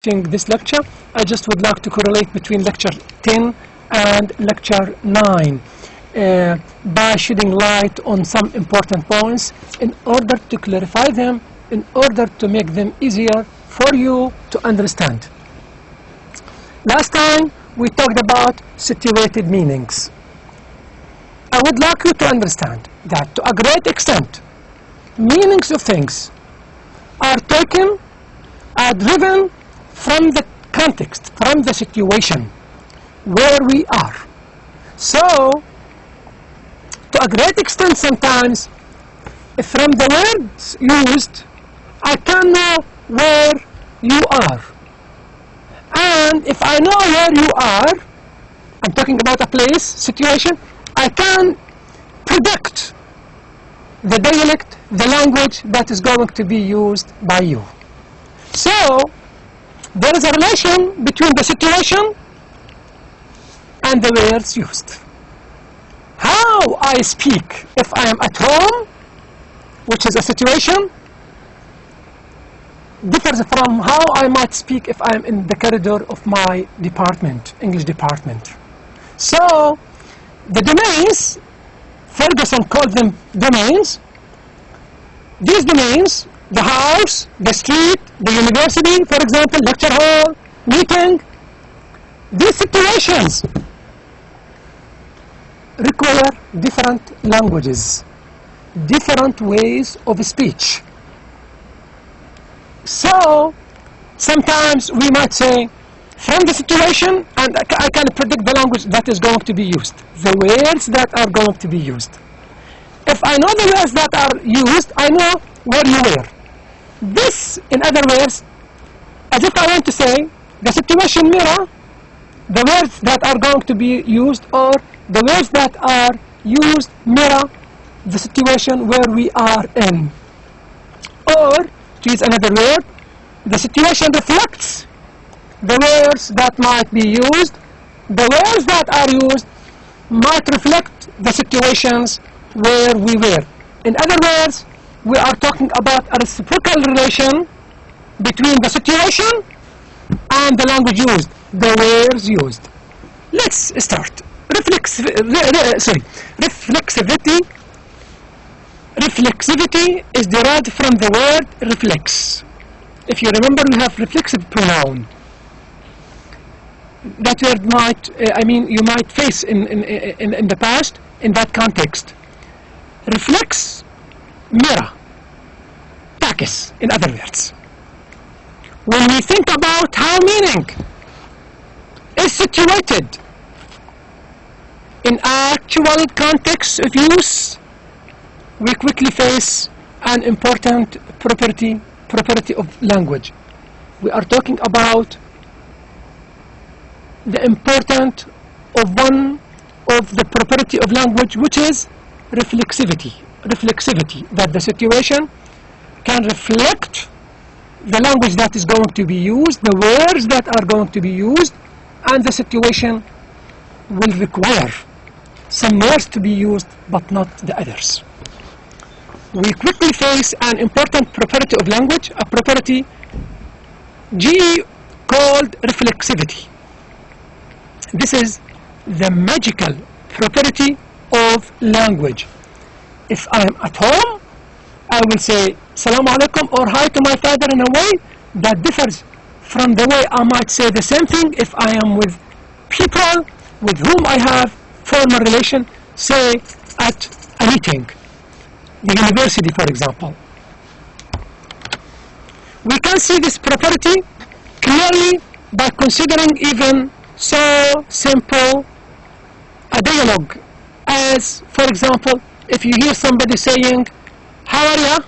this lecture, I just would like to correlate between lecture 10 and lecture 9 by shedding light on some important points in order to clarify them, in order to make them easier for you to understand. Last time we talked about situated meanings. I would like you to understand that to a great extent, meanings of things are taken, are driven from the context, from the situation where we are. So, to a great extent sometimes, from the words used, I can know where you are. And if I know where you are, I'm talking about a place, situation, I can predict the dialect, the language that is going to be used by you. So, there is a relation between the situation and the words used. How I speak if I am at home, which is a situation, differs from how I might speak if I am in the corridor of my department, English department. So, the domains, Ferguson called them domains. These domains, the house, the street, the university, for example, lecture hall, meeting, these situations require different languages, different ways of speech. So, sometimes we might say, from the situation, and I can predict the language that is going to be used, the words that are going to be used. If I know the words that are used, I know where you were. This, in other words, as if I want to say, the situation mirror the words that are going to be used, or the words that are used mirror the situation where we are in. Or, to use another word, the situation reflects the words that might be used. The words that are used might reflect the situations where we were. In other words, we are talking about a reciprocal relation between the situation and the language used, the words used. Let's start. Reflexivity is derived from the word reflex. If you remember, we have reflexive pronoun. That word might, you might face in the past in that context. Reflex, mirror, takis, in other words. When we think about how meaning is situated in actual context of use, we quickly face an important property of language. We are talking about the important of one of the property of language, which is reflexivity. Reflexivity, that the situation can reflect the language that is going to be used, the words that are going to be used, and the situation will require some words to be used, but not the others. We quickly face an important property of language, a property G called reflexivity. This is the magical property of language. If I am at home, I will say Assalamu alaikum or hi to my father in a way that differs from the way I might say the same thing if I am with people with whom I have formal relation, say at a meeting, the university, for example. We can see this property clearly by considering even so simple a dialogue as, for example, if you hear somebody saying, how are ya?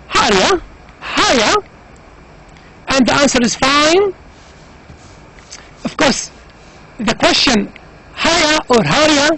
How are ya? Hiya? And the answer is fine. Of course, the question hiya or how are ya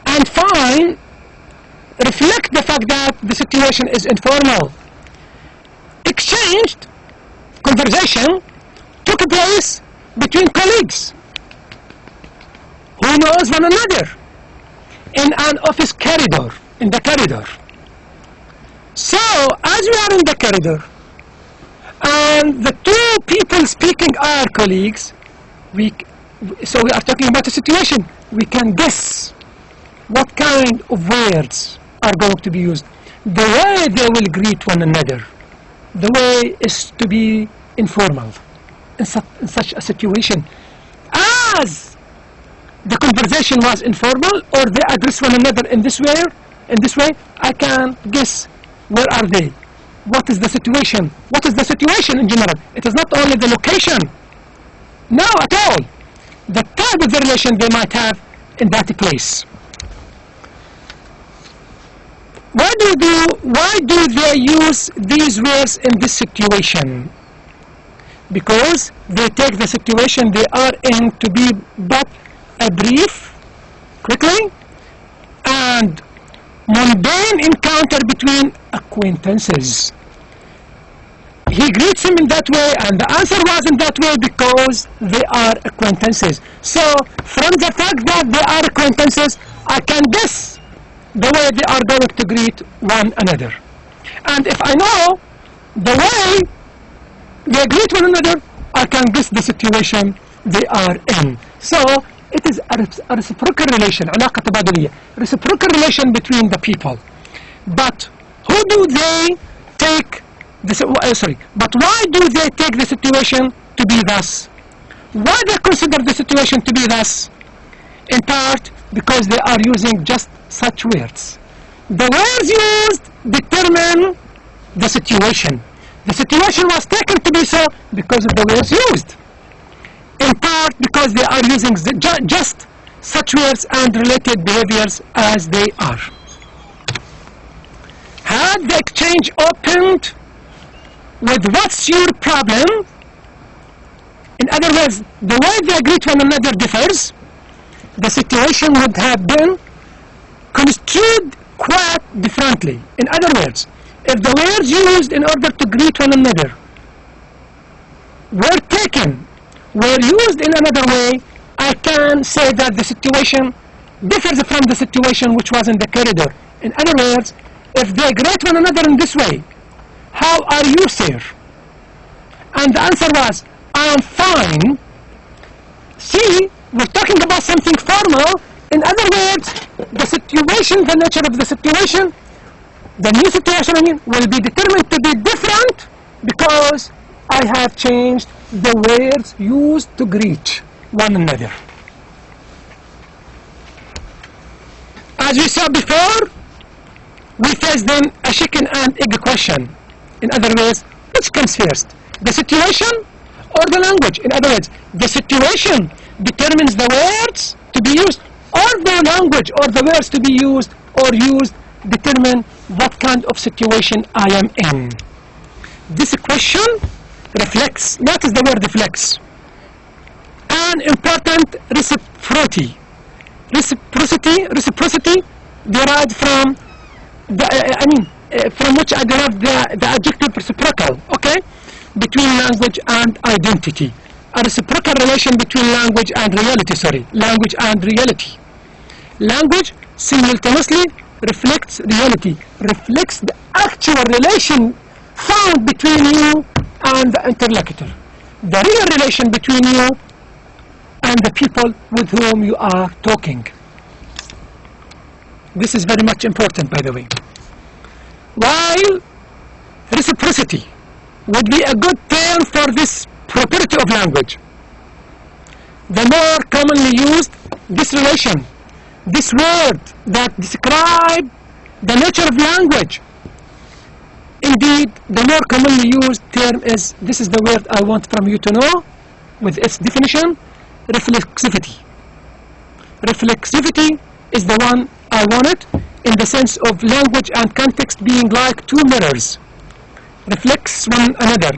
and fine reflect the fact that the situation is informal. Exchanged conversation took place between colleagues who knows one another in an office corridor, in the corridor. So, as we are in the corridor, and the two people speaking are colleagues, so we are talking about a situation. We can guess what kind of words are going to be used. The way they will greet one another, the way is to be informal in such a situation. As the conversation was informal, or they address one another in this way, I can guess where are they. What is the situation? What is the situation in general? It is not only the location. No, at all. The type of the relation they might have in that place. Why do they use these words in this situation? Because they take the situation they are in to be but a brief, quickly, and mundane encounter between acquaintances. He greets him in that way, and the answer was in that way because they are acquaintances. So, from the fact that they are acquaintances, I can guess the way they are going to greet one another. And if I know the way they greet one another, I can guess the situation they are in. So, it is a reciprocal relation, علاقة تبادلية, reciprocal relation between the people. But who do they take this? But why do they take the situation to be thus? Why they consider the situation to be thus? In part because they are using just such words. The words used determine the situation. The situation was taken to be so because of the words used. In part because they are using just such words and related behaviors as they are. Had the exchange opened with "what's your problem?" in other words, the way they greet one another differs, the situation would have been construed quite differently. In other words, if the words used in order to greet one another were used in another way, I can say that the situation differs from the situation which was in the corridor. In other words, if they greet one another in this way, "How are you, sir?" and the answer was, "I am fine." See, we're talking about something formal. In other words, the situation, the nature of the situation, the new situation, will be determined to be different because I have changed the words used to greet one another. As we saw before, we face then a chicken and egg question. In other words, which comes first, the situation or the language? In other words, the situation determines the words to be used, or the language or the words to be used or used determine what kind of situation I am in. This question reflects, what is the word reflects? An important reciprocity. Reciprocity derived from from which I derive the adjective reciprocal, okay? Between language and identity. A reciprocal relation between language and reality, language and reality. Language simultaneously reflects reality, reflects the actual relation found between you and the interlocutor, the real relation between you and the people with whom you are talking. This is very much important, by the way. While reciprocity would be a good term for this property of language, the more commonly used, this relation, this word that describes the nature of language, indeed, the more commonly used term is, this is the word I want from you to know, with its definition, reflexivity. Reflexivity is the one I wanted, in the sense of language and context being like two mirrors. Reflects one another,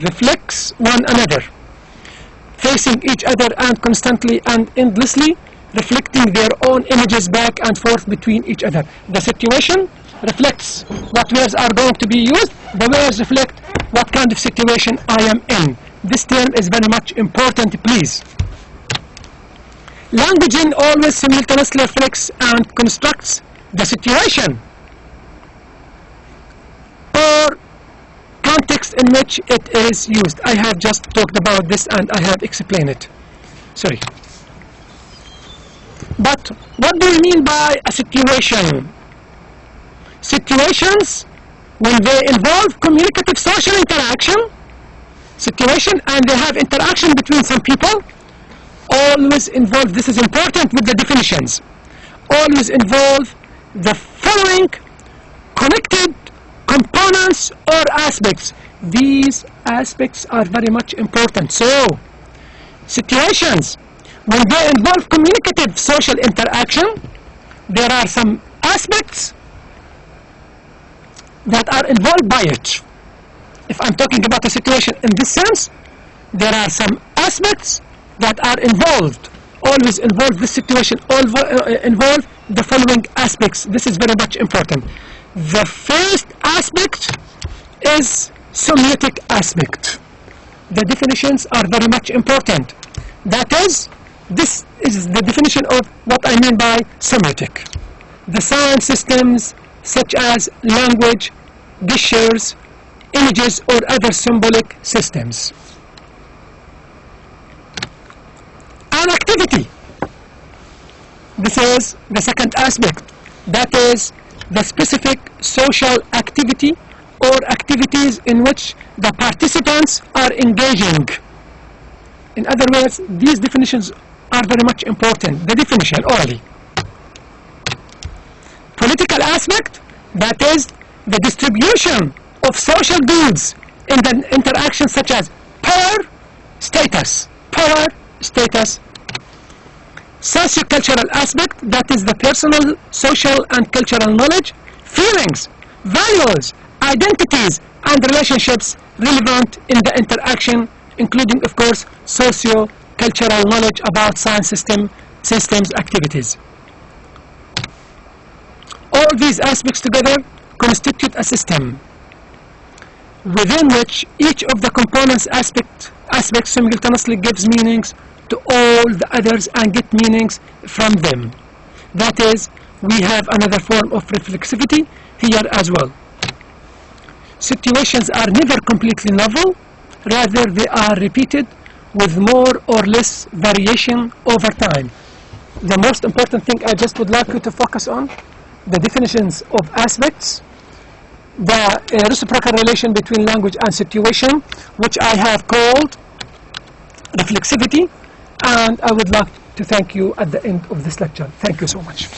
facing each other and constantly and endlessly reflecting their own images back and forth between each other. The situation reflects what words are going to be used. The words reflect what kind of situation I am in. This term is very much important, please. Language always simultaneously reflects and constructs the situation or context in which it is used. I have just talked about this and I have explained it. Sorry. But what do we mean by a situation? Situations, when they involve communicative social interaction, situation, and they have interaction between some people, always involve, this is important with the definitions, always involve the following connected components or aspects. These aspects are very much important. So, situations, when they involve communicative social interaction, there are some aspects that are involved by it. If I'm talking about a situation in this sense, there are some aspects that are involved, always involve this situation, involve the following aspects. This is very much important. The first aspect is semiotic aspect. The definitions are very much important. That is, this is the definition of what I mean by semiotic. The sign systems such as language, gestures, images, or other symbolic systems. An activity. This is the second aspect. That is the specific social activity or activities in which the participants are engaging. In other words, these definitions are very much important. The definition orally. Political aspect, that is the distribution of social goods in the interaction such as power, status. Power, status. Socio-cultural aspect, that is the personal, social, and cultural knowledge, feelings, values, identities, and relationships relevant in the interaction, including, of course, socio-cultural knowledge about science systems activities. All these aspects together constitute a system within which each of the components aspects simultaneously gives meanings to all the others and get meanings from them. That is, we have another form of reflexivity here as well. Situations are never completely novel, rather they are repeated with more or less variation over time. The most important thing I just would like you to focus on, the definitions of aspects, the reciprocal relation between language and situation, which I have called reflexivity, and I would like to thank you at the end of this lecture. Thank you so much.